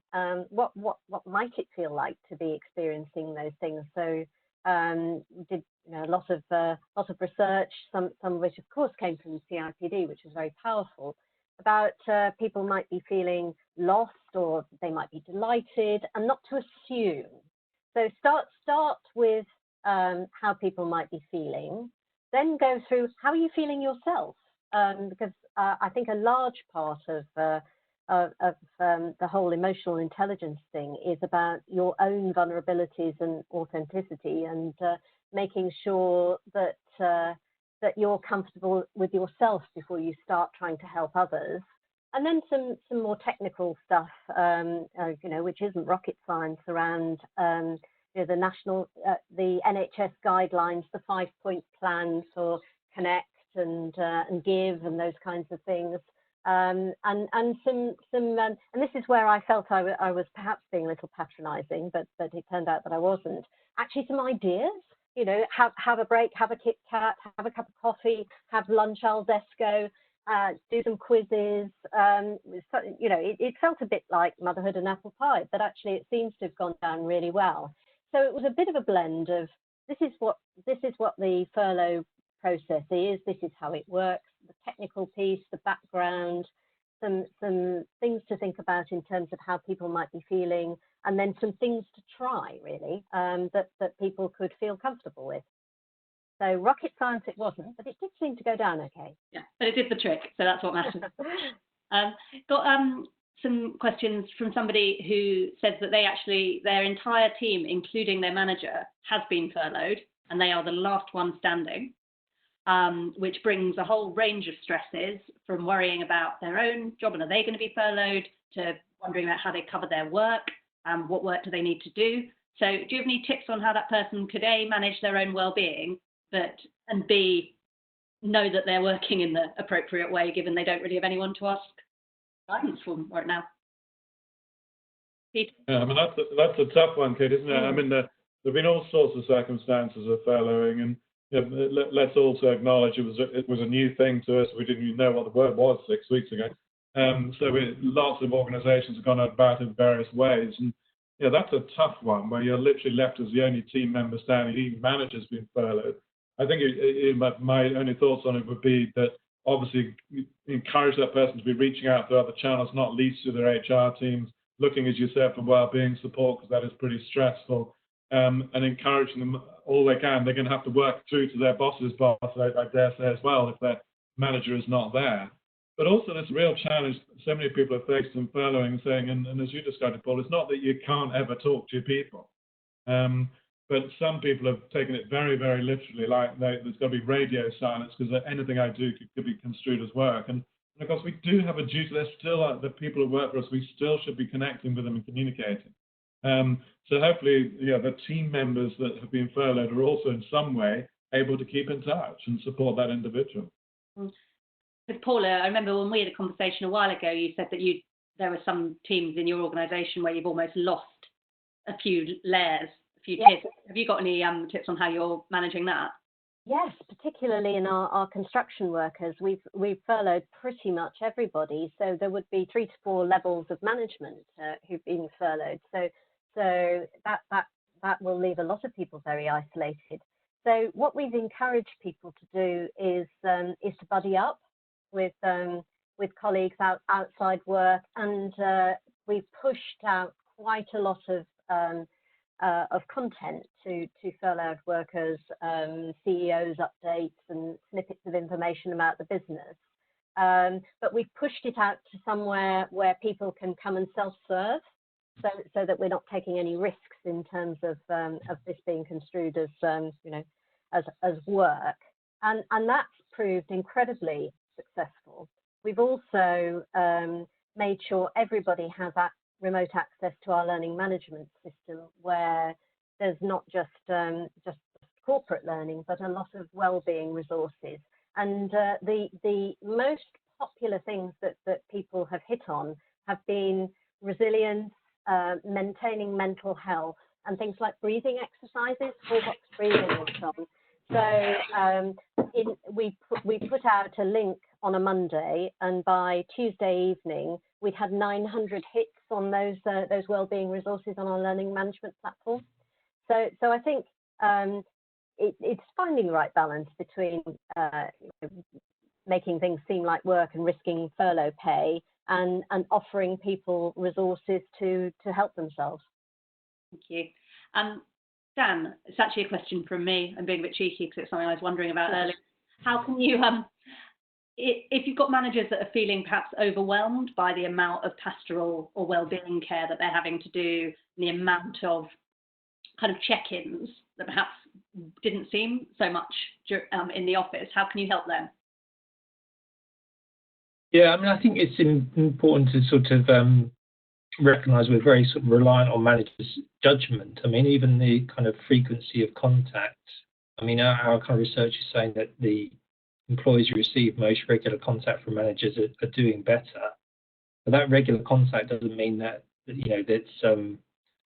What might it feel like to be experiencing those things? So we did a lot of research, some of which of course came from CIPD, which was very powerful, about people might be feeling lost, or they might be delighted, and not to assume. So start with how people might be feeling, then go through how are you feeling yourself, because I think a large part of the whole emotional intelligence thing is about your own vulnerabilities and authenticity, and making sure that that you're comfortable with yourself before you start trying to help others. And then some more technical stuff, which isn't rocket science, around the national, the NHS guidelines, the 5-point plan for connect and give, and those kinds of things. And this is where I felt I was perhaps being a little patronising, but it turned out that I wasn't. Actually, some ideas. Have a break, have a Kit Kat, have a cup of coffee, have lunch al desco. Do some quizzes. It felt a bit like motherhood and apple pie, but actually it seems to have gone down really well. So it was a bit of a blend of this is what the furlough process is. This is how it works. The technical piece, the background, some things to think about in terms of how people might be feeling, and then some things to try really that people could feel comfortable with. So rocket science it wasn't, but it did seem to go down okay. Yeah, but it did the trick, so that's what matters. Got some questions from somebody who says that their entire team, including their manager, has been furloughed, and they are the last one standing, which brings a whole range of stresses, from worrying about their own job and are they going to be furloughed, to wondering about how they cover their work, what work do they need to do. So do you have any tips on how that person could A, manage their own well-being, and B, know that they're working in the appropriate way, given they don't really have anyone to ask guidance from right now? Peter? Yeah, I mean, that's a tough one, Kate, isn't it? I mean, there have been all sorts of circumstances of furloughing, and let's also acknowledge it was a new thing to us. We didn't even know what the word was 6 weeks ago. Lots of organisations have gone about it in various ways, and that's a tough one, where you're literally left as the only team member standing. Even manager's been furloughed. I think my only thoughts on it would be that obviously encourage that person to be reaching out to other channels, not least to their HR teams, looking, as you said, for well-being support, because that is pretty stressful, and encouraging them all they can. They're going to have to work through to their boss's boss, I dare say, as well, if their manager is not there. But also this real challenge so many people have faced in furloughing, saying, and as you described it, Paul, it's not that you can't ever talk to your people. But some people have taken it very, very literally, like there's got to be radio silence because anything I do could be construed as work. And of course, we do have a duty. There's still the people who work for us. We still should be connecting with them and communicating. So hopefully, the team members that have been furloughed are also in some way able to keep in touch and support that individual. With Paula, I remember when we had a conversation a while ago, you said that there were some teams in your organisation where you've almost lost a few layers. Tips. Have you got any tips on how you're managing that? Yes, particularly in our construction workers, we've furloughed pretty much everybody. So there would be 3 to 4 levels of management who've been furloughed. So that will leave a lot of people very isolated. So what we've encouraged people to do is to buddy up with colleagues outside work, and we've pushed out quite a lot of content to furloughed workers, CEOs updates and snippets of information about the business. But we've pushed it out to somewhere where people can come and self-serve, so that we're not taking any risks in terms of this being construed as work. And that's proved incredibly successful. We've also made sure everybody has remote access to our learning management system, where there's not just corporate learning, but a lot of well-being resources. And the most popular things that people have hit on have been resilience, maintaining mental health, and things like breathing exercises, full-box breathing and so on. So we put out a link on a Monday, and by Tuesday evening, we'd had 900 hits on those wellbeing resources on our learning management platform. So I think it's finding the right balance between making things seem like work and risking furlough pay, and offering people resources to help themselves. Thank you. Dan, it's actually a question from me. I'm being a bit cheeky because it's something I was wondering about earlier. How can you, if you've got managers that are feeling perhaps overwhelmed by the amount of pastoral or wellbeing care that they're having to do, and the amount of kind of check-ins that perhaps didn't seem so much in the office, how can you help them? Yeah, I mean, I think it's important to sort of recognise we're very sort of reliant on managers' judgment. I mean, even the kind of frequency of contact. I mean, our kind of research is saying that the employees who receive most regular contact from managers are doing better. But that regular contact doesn't mean that you know that's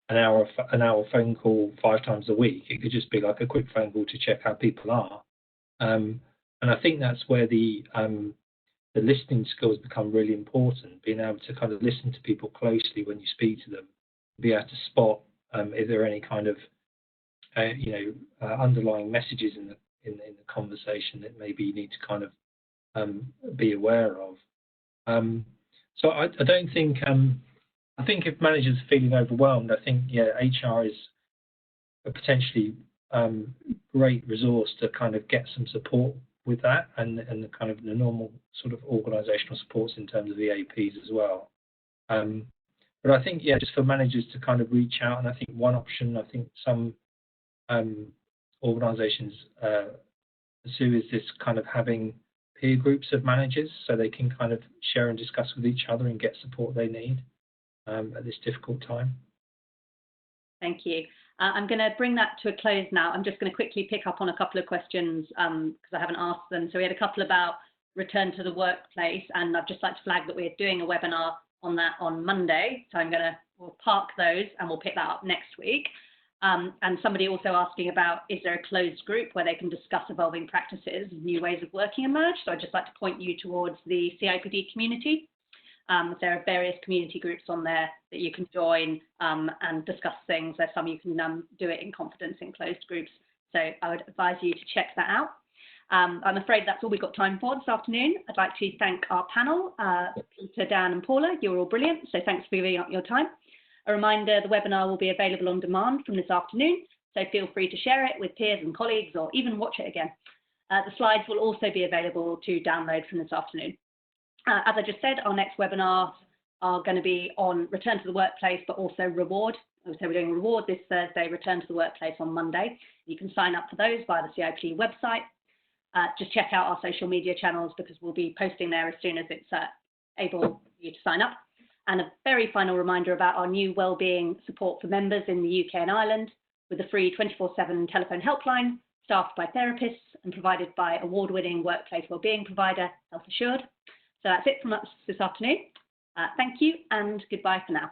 an hour phone call 5 times a week. It could just be like a quick phone call to check how people are. And I think that's where the listening skills become really important, being able to kind of listen to people closely when you speak to them, be able to spot if there are any kind of underlying messages in the conversation that maybe you need to kind of be aware of. So I don't think I think if managers are feeling overwhelmed, I think HR is a potentially great resource to kind of get some support with that, and the kind of the normal sort of organisational supports in terms of EAPs as well. But I think just for managers to kind of reach out, and I think one option, I think some organisations pursue is this kind of having peer groups of managers so they can kind of share and discuss with each other and get support they need at this difficult time. Thank you. I'm going to bring that to a close now. I'm just going to quickly pick up on a couple of questions because I haven't asked them. So we had a couple about return to the workplace, and I'd just like to flag that we're doing a webinar on that on Monday. So we'll park those and we'll pick that up next week. And somebody also asking about, is there a closed group where they can discuss evolving practices, new ways of working emerge? So I'd just like to point you towards the CIPD community. There are various community groups on there that you can join and discuss things. There's some you can do it in confidence in closed groups. So I would advise you to check that out. I'm afraid that's all we've got time for this afternoon. I'd like to thank our panel, Peter, Dan and Paula. You were all brilliant, so thanks for giving up your time. A reminder, the webinar will be available on demand from this afternoon, so feel free to share it with peers and colleagues or even watch it again. The slides will also be available to download from this afternoon. As I just said, our next webinars are going to be on return to the workplace, but also reward. So we're doing reward this Thursday, return to the workplace on Monday. You can sign up for those via the CIPD website. Just check out our social media channels because we'll be posting there as soon as it's able for you to sign up. And a very final reminder about our new wellbeing support for members in the UK and Ireland with a free 24/7 telephone helpline staffed by therapists and provided by award-winning workplace wellbeing provider, Health Assured. So that's it from us this afternoon. Thank you and goodbye for now.